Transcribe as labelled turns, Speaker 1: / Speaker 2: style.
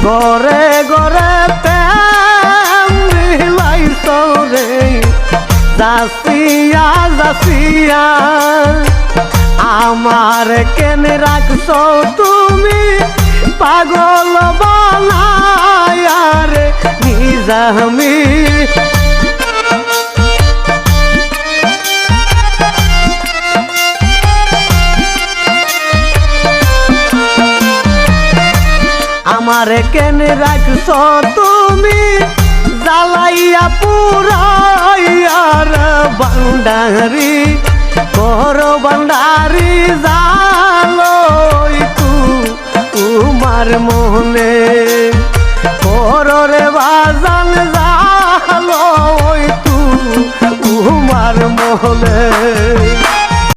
Speaker 1: গরে গরে প্রেম মিলাইছ রে যাসিয়া যাসিয়া আমার কেন রাখছ তুমি পাগল বানায়া রে নিজামি আমারে কেন রাখছ তুমি জ্বালাইয়া পুরাইয়ার বান্ডারি কর বান্ডারি জালই তোমার মনে কর রে বাজান জালই তোমার মনে